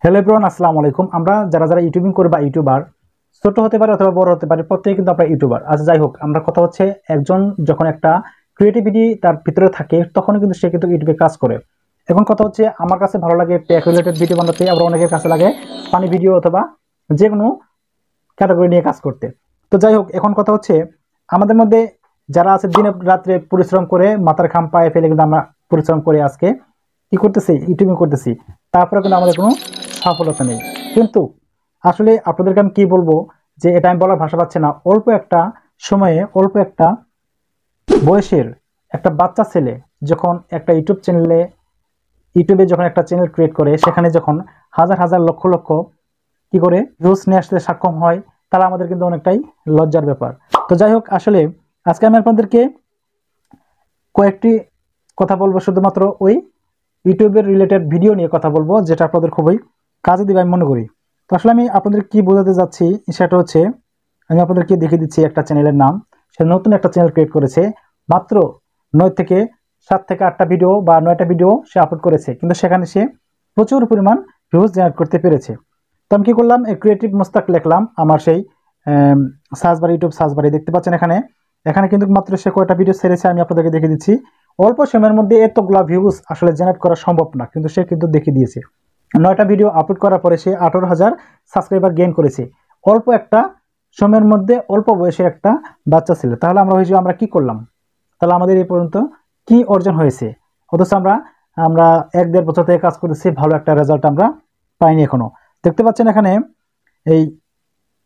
Hello everyone, আসসালামু আলাইকুম। আমরা যারা যারা ইউটিউবিং করি বা ইউটিউবার, ছোট হতে পারে অথবা বড় হতে পারে, প্রত্যেকেই কিন্তু আমরা ইউটিউবার। আচ্ছা, যাই হোক, আমরা কথা হচ্ছে একজন যখন একটা ক্রিয়েটিভিটি তার ভিতরে থাকে তখন কিন্তু সে কিন্তু ইউটিউবে কাজ করে। এখন কথা হচ্ছে আমার কাছে ভালো লাগে টেক রিলেটেড ভিডিও বানাতে, আবার অনেকের কাছে লাগে ফানি ভিডিও অথবা যে কোনো ক্যাটাগরি নিয়ে কাজ করতে। তো যাই হোক, এখন কথা হচ্ছে আমাদের মধ্যে যারা আছে দিনে রাত্রে পরিশ্রম করে মাথার ঘাম পায়ে ফেলে কিন্তু আমরা পরিশ্রম করে আজকে কি করতেছি, ইউটিউবিং করতেছি, তারপরে কিন্তু আমাদের কোনো সফলতা নেই। কিন্তু আসলে আপনাদেরকে আমি কি বলবো যে এটা আমি বলার ভাষা পাচ্ছি না। অল্প একটা সময়ে, অল্প একটা বয়সের একটা বাচ্চা ছেলে যখন একটা ইউটিউবে যখন একটা চ্যানেল ক্রিয়েট করে, সেখানে যখন হাজার হাজার লক্ষ লক্ষ কি করে ভিউজ নিয়ে আসতে সক্ষম হয়, তাহলে আমাদের কিন্তু অনেকটাই লজ্জার ব্যাপার। তো যাই হোক, আসলে আজকে আমি আপনাদেরকে কয়েকটি কথা বলবো, শুধুমাত্র ওই ইউটিউবের রিলেটেড ভিডিও নিয়ে কথা বলবো, যেটা আপনাদের খুবই কাজে দিবে আমি মনে করি। তো আসলে আমি আপনাদের কি বোঝাতে যাচ্ছি সেটা হচ্ছে, আমি আপনাদেরকে দেখিয়ে দিচ্ছি একটা চ্যানেলের নাম। সে নতুন একটা চ্যানেল ক্রিয়েট করেছে, মাত্র 7 থেকে 8টা ভিডিও বা 9টা ভিডিও সে আপলোড করেছে, কিন্তু সেখানে সে প্রচুর পরিমাণ ভিউজ জেনারেট করতে পেরেছে। তো আমি কি করলাম, ক্রিয়েটিভ মুস্তাক লিখলাম আমার সেই সার্চ বার, ইউটিউব সার্চ বারে দেখতে পাচ্ছেন এখানে। এখানে কিন্তু মাত্র সে কয়টা ভিডিও ছেড়েছে আমি আপনাদেরকে দেখিয়ে দিচ্ছি। অল্প সময়ের মধ্যে এতগুলা ভিউজ আসলে জেনারেট করা সম্ভব না, কিন্তু সে কিন্তু দেখিয়ে দিয়েছে। 9টা ভিডিও আপলোড করার পরে সে 18,000 সাবস্ক্রাইবার গেইন করেছে, অল্প একটা সময়ের মধ্যে, অল্প বয়সের একটা বাচ্চা ছিল। তাহলে আমরা কি করলাম, তাহলে আমাদের এই পর্যন্ত কি অর্জন হয়েছে? অথচ আমরা 1-1.5 বছর থেকে কাজ করতেছি, ভালো একটা রেজাল্ট আমরা পাইনি এখনো। দেখতে পাচ্ছেন এখানে এই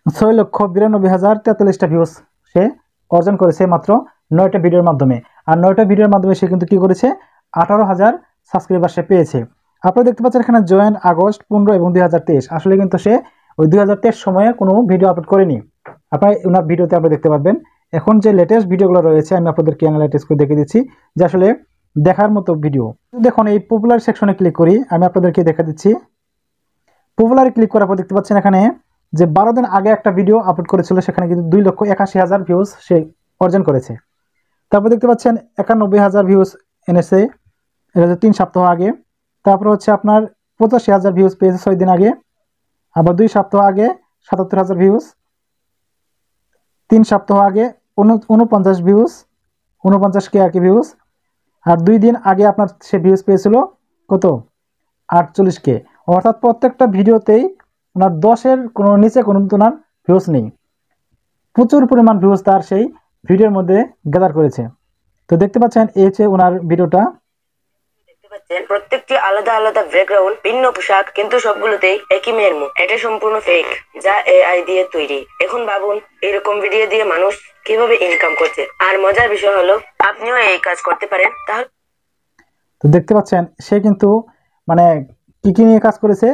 6,92,043টা ভিউজ সে অর্জন করেছে মাত্র 9টা ভিডিওর মাধ্যমে। আর 9টা ভিডিওর মাধ্যমে সে কিন্তু কি করেছে, 18,000 সাবস্ক্রাইবার সে পেয়েছে। আপনারা দেখতে পাচ্ছেন এখানে জয়েন আগস্ট 15 এবং 2023। আসলে কিন্তু সে ওই 2023 সময়ে কোনো ভিডিও আপলোড করেনি। আপনারা ওনার ভিডিওতে আপনারা দেখতে পারবেন। এখন যে লেটেস্ট ভিডিওগুলো রয়েছে আমি আপনাদেরকে অ্যানালাইসিস করে দেখিয়ে দিচ্ছি, যে আসলে দেখার মতো ভিডিও। দেখুন, এই পপুলার সেকশনে ক্লিক করি, আমি আপনাদেরকে দেখা দিচ্ছি। পপুলারে ক্লিক করার পর দেখতে পাচ্ছেন এখানে যে 12 দিন আগে একটা ভিডিও আপলোড করেছিল, সেখানে কিন্তু 2,81,000 ভিউজ সে অর্জন করেছে। তারপর দেখতে পাচ্ছেন 91,000 ভিউজ এনেছে, এটা হচ্ছে 3 সপ্তাহ আগে। তারপর হচ্ছে আপনার 85,000 ভিউজ পেয়েছে 6 দিন আগে। আবার 2 সপ্তাহ আগে 77,000 ভিউজ। 3 সপ্তাহ আগে 49 ভিউজ, 49K আর কি ভিউজ। আর 2 দিন আগে আপনার সে ভিউজ পেয়েছিল কত, 48K। অর্থাৎ প্রত্যেকটা ভিডিওতেই ওনার 10-এর কোনো নিচে কোনো ওনার ভিউজ নেই। প্রচুর পরিমাণ ভিউজ তার সেই ভিডিওর মধ্যে গ্যাদার করেছে। তো দেখতে পাচ্ছেন এই হচ্ছে ওনার ভিডিওটা। প্রত্যেকটি আলাদা আলাদা ব্যাকগ্রাউন্ড, ভিন্ন পোশাক, কিন্তু সবগুলোতেই একই মেয়ের মুখ। এটা সম্পূর্ণ ফেক, যা এআই দিয়ে তৈরি। এখন ভাবুন, এরকম ভিডিও দিয়ে মানুষ কিভাবে ইনকাম করছে। আর মজার বিষয় হলো, আপনিও এই কাজ করতে পারেন। তাহলে তো দেখতে পাচ্ছেন সে কিন্তু মানে কি নিয়ে কাজ করেছে,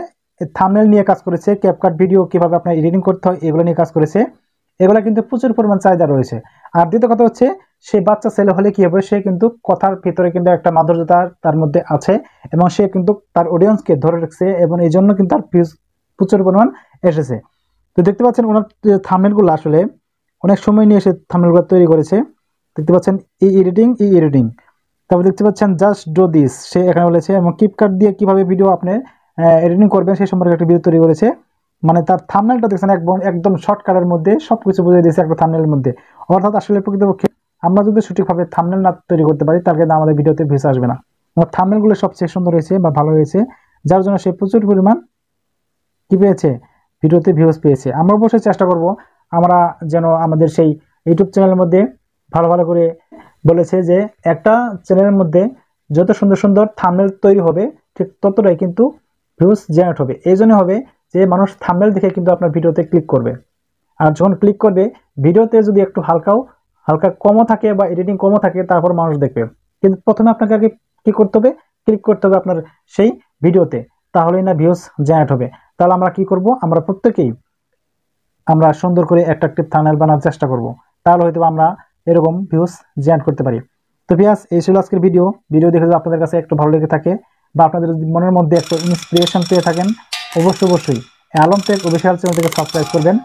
থাম্বনেল নিয়ে কাজ করেছে, ক্যাপকাট ভিডিও কিভাবে আপনার এডিটিং করতে হয় এগুলো নিয়ে কাজ করেছে। এগুলো কিন্তু প্রচুর পরিমাণ চাহিদা রয়েছে। আর দ্বিতীয় কথা হচ্ছে, সে বাচ্চা ছেলে হলে কি হবে, সে কিন্তু কথার ভিতরে কিন্তু একটা মাধুর্যতা তার মধ্যে আছে, এবং সে কিন্তু তার অডিয়েন্সকে ধরে রাখছে, এবং এই জন্য কিন্তু তার ভিউজ প্রচুর পরিমাণ এসেছে। তো দেখতে পাচ্ছেন ওনার থাম্বনেলগুলো আসলে অনেক সময় নিয়ে এসে থাম্বনেলগুলো তৈরি করেছে। দেখতে পাচ্ছেন ই এডিটিং। তারপর দেখতে পাচ্ছেন জাস্ট ডু দিস, সে এখানে বলেছে, এবং কিপকাট দিয়ে কিভাবে ভিডিও আপনি এডিটিং করবেন সেই সম্পর্কে একটা ভিডিও তৈরি করেছে। মানে তার থাম্বনেলটা দেখছেন একদম শর্টকাটের মধ্যে সবকিছু বুঝিয়ে দিয়েছে একটা থাম্বনেলের মধ্যে। অর্থাৎ আসলে প্রকৃতপক্ষে আমরা যদি সঠিকভাবে থাম্বনেল না তৈরি করতে পারি, তাহলে কিন্তু আমাদের ভিডিওতে ভিউজ আসবে না। থাম্বনেলগুলো সবচেয়ে সুন্দর হয়েছে বা ভালো হয়েছে, যার জন্য সে প্রচুর পরিমাণ কি পেয়েছে, ভিডিওতে ভিউজ পেয়েছে। আমরা অবশ্যই চেষ্টা করব আমরা যেন আমাদের সেই ইউটিউব চ্যানেলের মধ্যে ভালো ভালো করে, বলেছে যে একটা চ্যানেলের মধ্যে যত সুন্দর সুন্দর থাম্বনেল তৈরি হবে, ঠিক ততটাই কিন্তু ভিউজ জেনারেট হবে। এই জন্য হবে যে মানুষ থাম্বনেল দেখে কিন্তু আপনার ভিডিওতে ক্লিক করবে। আর যখন ক্লিক করবে, ভিডিওতে যদি একটু হালকা কমও থাকে বা এডিটিং কমও থাকে, তারপর মানুষ দেখবে। কিন্তু প্রথমে আপনাকে আগে কি করতে হবে, ক্লিক করতে হবে আপনার সেই ভিডিওতে, তাহলেই না ভিউজ জেনারেট হবে। তাহলে আমরা কি করব, আমরা প্রত্যেকেই আমরা সুন্দর করে অ্যাট্রাকটিভ থাম্বনেল বানানোর চেষ্টা করব, তাহলে হয়তো আমরা এরকম ভিউজ জেনারেট করতে পারি। তো ভিউয়ার্স, এই ছিল আজকের ভিডিও দেখে যদি আপনাদের কাছে একটু ভালো লেগে থাকে বা আপনাদের যদি মনের মধ্যে একটু ইন্সপিরেশন পেয়ে থাকেন, অবশ্যই আলম টেক অফিশিয়াল চ্যানেলটিকে সাবস্ক্রাইব করবেন,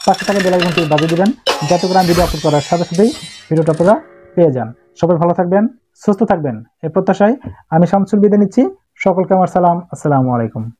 পাশে থাকা বেল আইকনটি বাজিয়ে দিবেন, যাতে করে আমি ভিডিও আপলোড করার সাথে সাথেই ভিডিওটা আপনারা পেয়ে যান। সবাই ভালো থাকবেন, সুস্থ থাকবেন, এই প্রত্যাশায় আমি শামসুল বিদায় নিচ্ছি। সকলকে আমার সালাম, আসসালামু আলাইকুম।